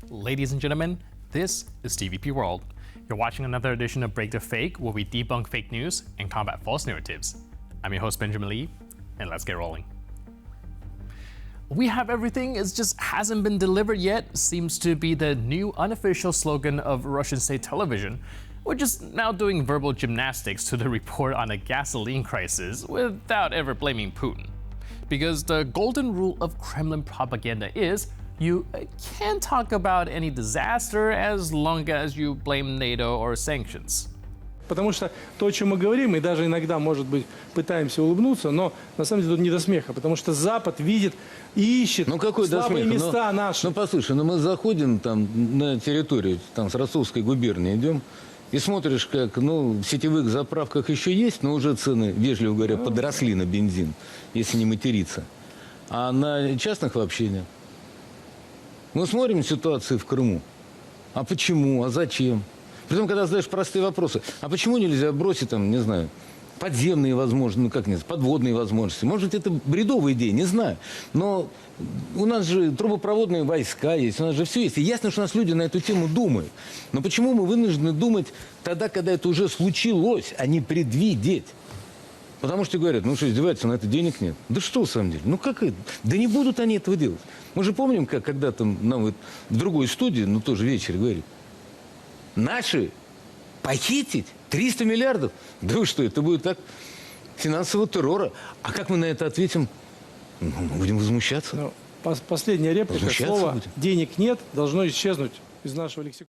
Ladies and gentlemen, this is TVP World. You're watching another edition of Break the Fake, where we debunk fake news and combat false narratives. I'm your host, Benjamin Lee, and let's get rolling. We have everything, it just hasn't been delivered yet, seems to be the new unofficial slogan of Russian state television, which is now doing verbal gymnastics to the report on a gasoline crisis without ever blaming Putin. Because the golden rule of Kremlin propaganda is you can't talk about any disaster as long as you blame NATO or sanctions. Потому что то, о чем мы говорим, мы даже иногда, может быть, пытаемся улыбнуться, но на самом деле тут не до смеха, потому что Запад видит и ищет слабые места наши. Ну, послушай, мы заходим там на территорию, там с Ростовской губернии идем, и смотришь, как, в сетевых заправках еще есть, но уже цены, вежливо говоря, подросли на бензин, если не материться. А на частных вообще нет. Мы смотрим ситуацию в Крыму. А почему? А зачем? Притом, когда задаешь простые вопросы. А почему нельзя бросить, там, не знаю, подземные возможности, подводные возможности? Может, это бредовая идея, не знаю. Но у нас же трубопроводные войска есть, у нас же все есть. И ясно, что у нас люди на эту тему думают. Но почему мы вынуждены думать тогда, когда это уже случилось, а не предвидеть? Потому что говорят, что издеваются, на это денег нет. Да что, в самом деле? Как это? Да не будут они этого делать. Мы же помним, как когда-то нам в другой студии, тоже вечер, говорили, наши похитить 300 миллиардов? Да вы что, это будет так финансового террора. А как мы на это ответим? Мы будем возмущаться. Последняя реплика, слово «денег нет» должно исчезнуть из нашего лексикона.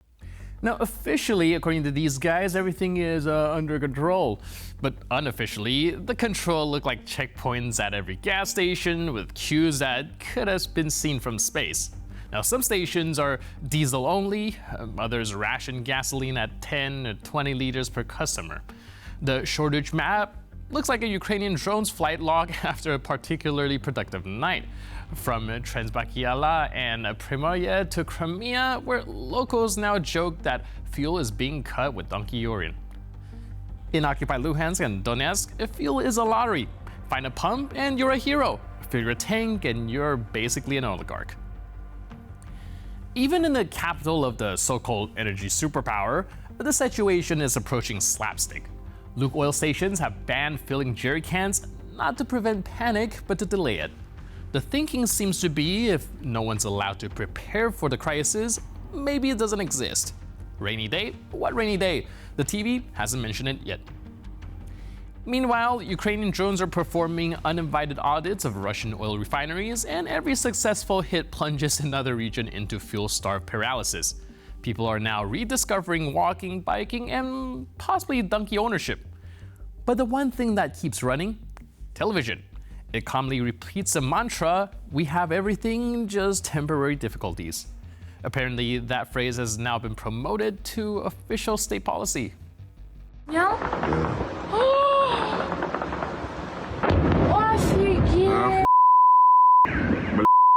Now, officially, according to these guys, everything is under control. But unofficially, the control looked like checkpoints at every gas station with queues that could have been seen from space. Now, some stations are diesel only, others ration gasoline at 10 or 20 liters per customer. The shortage map looks like a Ukrainian drone's flight log after a particularly productive night. From Transbaikala and Primorye to Crimea, where locals now joke that fuel is being cut with donkey urine. In occupied Luhansk and Donetsk, fuel is a lottery. Find a pump and you're a hero. Fill your tank and you're basically an oligarch. Even in the capital of the so-called energy superpower, the situation is approaching slapstick. Luke oil stations have banned filling jerry cans, not to prevent panic, but to delay it. The thinking seems to be if no one's allowed to prepare for the crisis, maybe it doesn't exist. Rainy day? What rainy day? The TV hasn't mentioned it yet. Meanwhile, Ukrainian drones are performing uninvited audits of Russian oil refineries, and every successful hit plunges another region into fuel-starved paralysis. People are now rediscovering walking, biking, and possibly donkey ownership. But the one thing that keeps running? Television. It calmly repeats the mantra, we have everything, just temporary difficulties. Apparently, that phrase has now been promoted to official state policy. Yeah? Офигеть!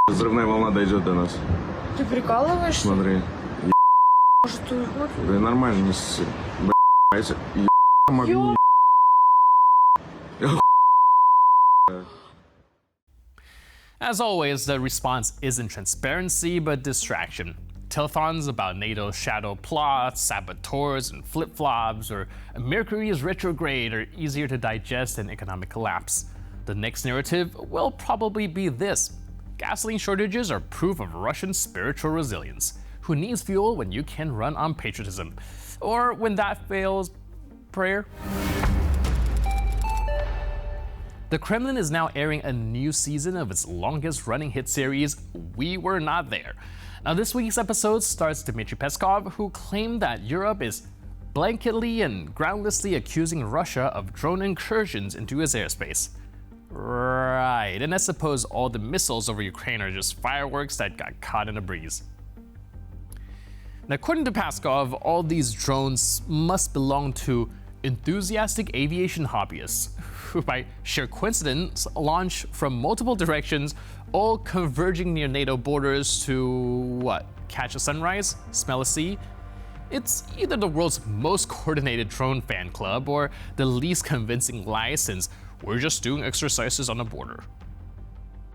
Взрывная волна дойдет до нас. Ты прикалываешься? Смотри. Что вот? Да нормально, не ссы. Могу. As always, the response isn't transparency, but distraction. Telethons about NATO's shadow plots, saboteurs, and flip-flops, or Mercury is retrograde are easier to digest than economic collapse. The next narrative will probably be this. Gasoline shortages are proof of Russian spiritual resilience. Who needs fuel when you can run on patriotism? Or when that fails, prayer? The Kremlin is now airing a new season of its longest-running hit series, We Were Not There. Now, this week's episode stars Dmitry Peskov, who claimed that Europe is blanketly and groundlessly accusing Russia of drone incursions into his airspace. Right, and I suppose all the missiles over Ukraine are just fireworks that got caught in a breeze. Now, according to Peskov, all these drones must belong to enthusiastic aviation hobbyists who, by sheer coincidence, launch from multiple directions, all converging near NATO borders to, catch a sunrise, smell a sea? It's either the world's most coordinated drone fan club or the least convincing lie, since we're just doing exercises on the border.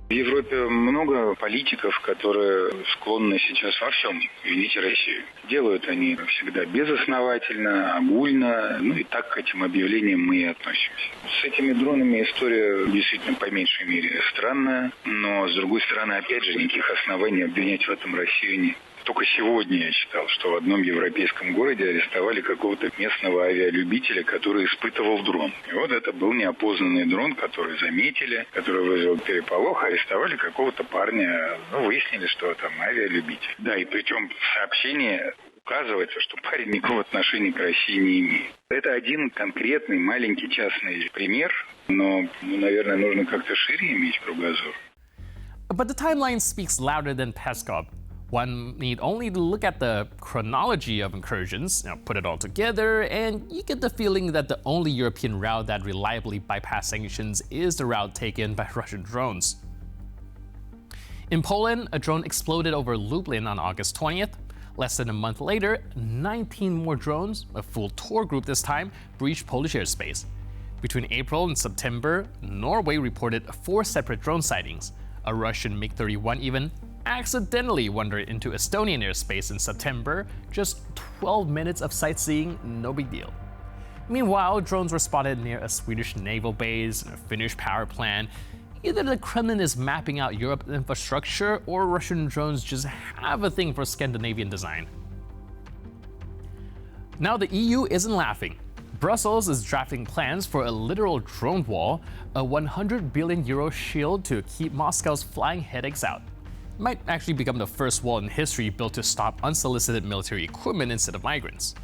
В Европе много политиков, которые склонны сейчас во всем винить Россию. Делают они всегда безосновательно, огульно, ну и так к этим объявлениям мы и относимся. С этими дронами история действительно по меньшей мере странная, но с другой стороны, опять же, никаких оснований обвинять в этом Россию нет. Только сегодня я читал, что в одном европейском городе арестовали какого-то местного авиалюбителя, который испытывал дрон. И вот это был неопознанный дрон, который заметили, который вызвал переполох, арестовали какого-то парня, ну, выяснили, что там авиалюбитель. Да, и причем в сообщении указывается, что парень никакого отношения к России не имеет. Это один конкретный маленький частный пример, но, наверное, нужно как-то шире иметь кругозор. But the timeline speaks louder than Peskov. One need only to look at the chronology of incursions, put it all together, and you get the feeling that the only European route that reliably bypassed sanctions is the route taken by Russian drones. In Poland, a drone exploded over Lublin on August 20th. Less than a month later, 19 more drones, a full tour group this time, breached Polish airspace. Between April and September, Norway reported 4 separate drone sightings. A Russian MiG-31 even accidentally wandered into Estonian airspace in September. Just 12 minutes of sightseeing, no big deal. Meanwhile, drones were spotted near a Swedish naval base and a Finnish power plant. Either the Kremlin is mapping out Europe's infrastructure, or Russian drones just have a thing for Scandinavian design. Now the EU isn't laughing. Brussels is drafting plans for a literal drone wall, a 100 billion euro shield to keep Moscow's flying headaches out. It might actually become the first wall in history built to stop unsolicited military equipment instead of migrants.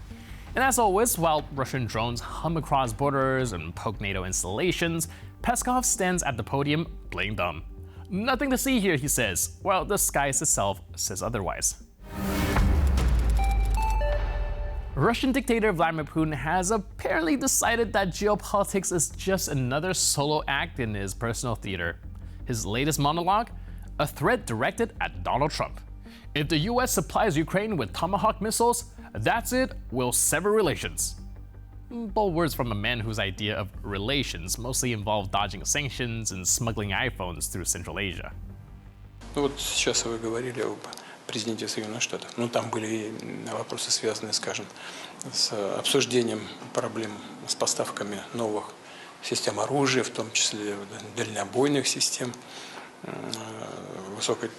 And as always, while Russian drones hum across borders and poke NATO installations, Peskov stands at the podium playing dumb. Nothing to see here, he says, while the skies itself says otherwise. Russian dictator Vladimir Putin has apparently decided that geopolitics is just another solo act in his personal theater. His latest monologue? A threat directed at Donald Trump. If the US supplies Ukraine with Tomahawk missiles, that's it, we'll sever relations. Bold words from a man whose idea of relations mostly involved dodging sanctions and smuggling iPhones through Central Asia. Ну вот сейчас вы говорили об президенте Соединенных Штатов. Ну там были вопросы, связанные, скажем, с обсуждением проблем с поставками новых систем оружия, в том числе дальнобойных систем, высокой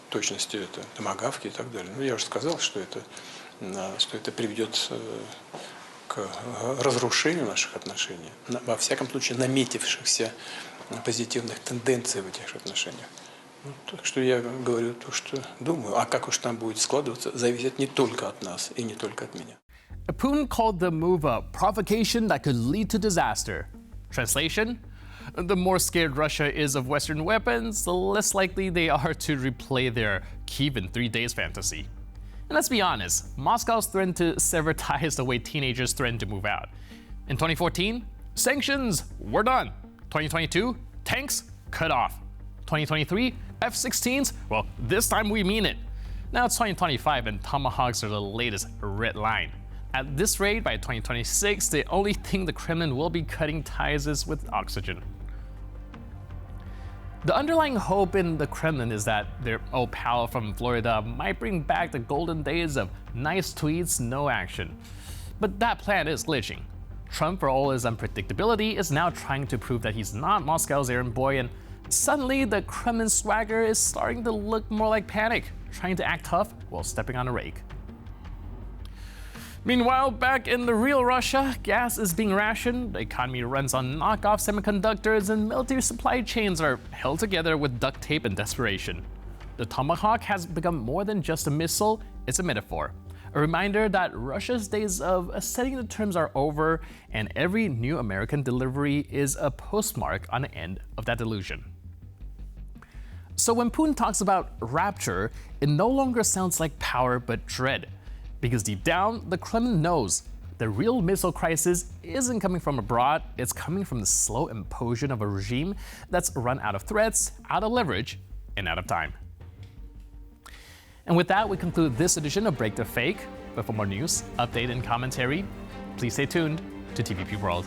точности, это томагавки и так далее. Ну я уже сказал, что это приведет к разрушению наших отношений, во всяком случае наметившихся позитивных тенденций в этих отношениях. Ну, так что я говорю то, что думаю. А как уж там будет складываться, зависит не только от нас и не только от меня. Putin called the move a provocation that could lead to disaster. Translation? The more scared Russia is of Western weapons, the less likely they are to replay their Kyiv in 3 days fantasy. And let's be honest, Moscow's threatened to sever ties the way teenagers threatened to move out. In 2014, sanctions, we're done. 2022, tanks, cut off. 2023, F-16s, well, this time we mean it. Now it's 2025 and Tomahawks are the latest red line. At this rate, by 2026, the only thing the Kremlin will be cutting ties is with oxygen. The underlying hope in the Kremlin is that their old pal from Florida might bring back the golden days of nice tweets, no action. But that plan is glitching. Trump, for all his unpredictability, is now trying to prove that he's not Moscow's errand boy, and suddenly the Kremlin swagger is starting to look more like panic, trying to act tough while stepping on a rake. Meanwhile, back in the real Russia, gas is being rationed, the economy runs on knockoff semiconductors, and military supply chains are held together with duct tape and desperation. The Tomahawk has become more than just a missile, it's a metaphor. A reminder that Russia's days of setting the terms are over, and every new American delivery is a postmark on the end of that delusion. So when Putin talks about rapture, it no longer sounds like power but dread. Because deep down, the Kremlin knows the real missile crisis isn't coming from abroad, it's coming from the slow implosion of a regime that's run out of threats, out of leverage, and out of time. And with that, we conclude this edition of Break the Fake. But for more news, update, and commentary, please stay tuned to TVP World.